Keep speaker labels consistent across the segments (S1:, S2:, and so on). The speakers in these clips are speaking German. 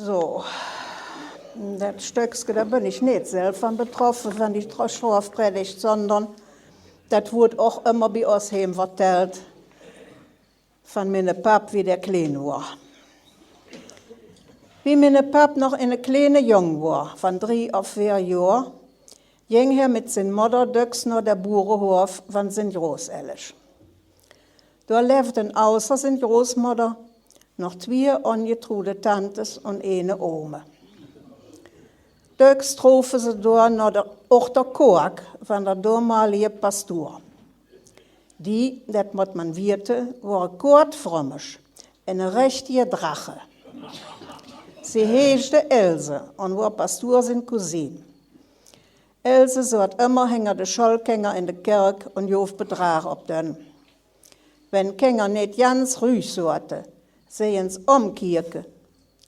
S1: So, das Stöckske, da bin ich nicht selber betroffen, wenn die Strafe predigt, sondern das wurde auch immer bei uns heim erzählt von meinem Pap, wie der klein war. Wie mein Pap noch eine kleine Jung war, von 3 auf 4 Jahren, ging er mit seiner Mutter durchs nach der Bauernhof von seinen Großeltern. Da lebten außer seiner Großmutter noch 2 ungetrude Tantes und eine Oma. Durchs troffen sie da auch der Koak von der damaligen Pastor. Die, das muss man wissen, war kurtfrömmisch, eine richtige Drache. Sie heißte Else und war Pastor sein Cousin. Else sagt immer hinter de Scholkänger in der Kirche und jof Betrag auf den. Wenn Känger nicht ganz ruhig sorte, sehen's umkirke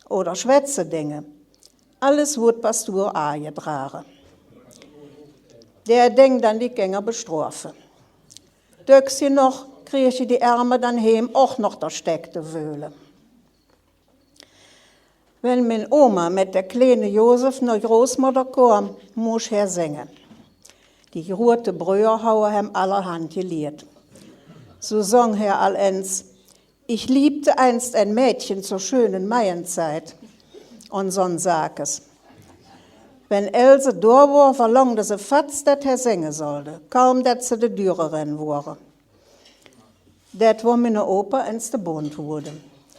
S1: oder schwätze Dinge. Alles wird Pastor angetragen. Der denkt dann die Känger bestrafen. Döxi noch krieg ich die Arme dann heim auch noch der steckte Wöhle. Wenn meine Oma mit der kleinen Josef nach Großmutter kam, muss er singen. Die rote Brüderhauer haben allerhand gelehrt. So sang er allends: Ich liebte einst ein Mädchen zur schönen Maienzeit. Und son sag es. Wenn Else da war, verlangte sie fast, dass er singen sollte, kaum dass sie die Türe rennen wurde. Das war meine Opa ins de Bund wurde.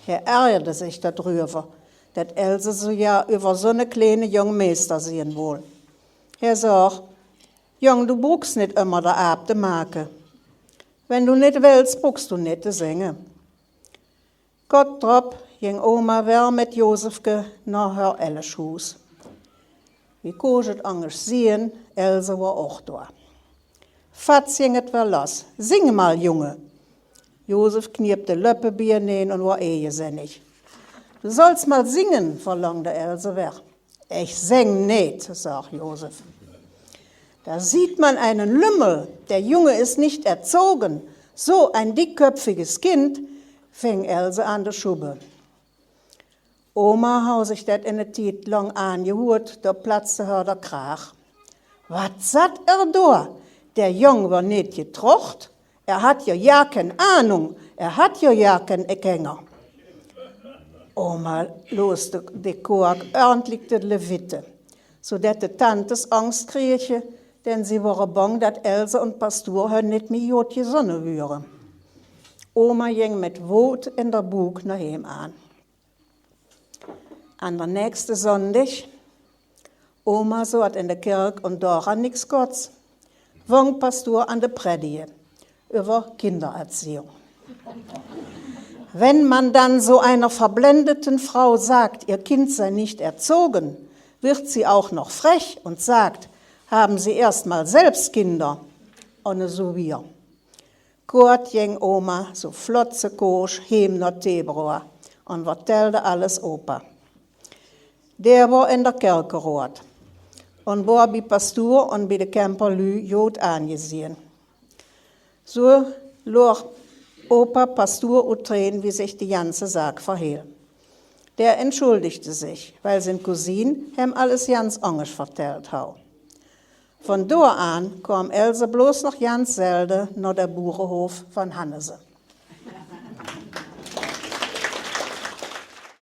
S1: Er ärgerte sich darüber, dass Else so ja über so eine kleine junge Meister sehen wohl. Er sagt: Jung, du brauchst nicht immer der Abte Marke. Wenn du nicht willst, brauchst du nicht singen. Gott drauf ging Oma wer mit Josefke nach her Elleschhus. Wie koset anders sehen, Else war auch da. Fatz ging et wer los. Sing mal, Junge. Josef kniepte Löppebier nähen und war ehesinnig. Du sollst mal singen, verlangte Else weg. Ich sing nicht, sagt Josef. Da sieht man einen Lümmel, der Junge ist nicht erzogen. So ein dickköpfiges Kind, fing Else an der Schubbe. Oma hau sich dat in der Tiet lang angehurt, da platzte her der Krach. Was sagt da? Der Jung war nicht getrocht, er hat ja keine Ahnung, er hat ja keinen Erkenner. Oma loste de Koak ordentlich de Levitte, so dat de Tantes Angst kriege, denn sie waren bang, dat Else und Pastor her nicht mehr jod gesonnen würden. Oma ging mit Wut in der Bug nach ihm an. An der nächsten Sonntag, Oma sagt in der Kirche und daran nichts Gottes, wong Pastor an der Predige über Kindererziehung. Wenn man dann so einer verblendeten Frau sagt, ihr Kind sei nicht erzogen, wird sie auch noch frech und sagt, haben Sie erst mal selbst Kinder, und so wir. Kurt ging Oma so flotze kosch heim nach Tebroa und vertellte alles Opa. Der war in der Kirche rot und war bei Pastor und bei den Camperlü jod angesehen. So lor Opa Pastor und Tränen, wie sich die ganze Sache verhielt. Der entschuldigte sich, weil sein Cousin ihm alles ganz anders vertellt hat. Von da an kam Else bloß noch ganz selten nach der Bauernhof von Hannese.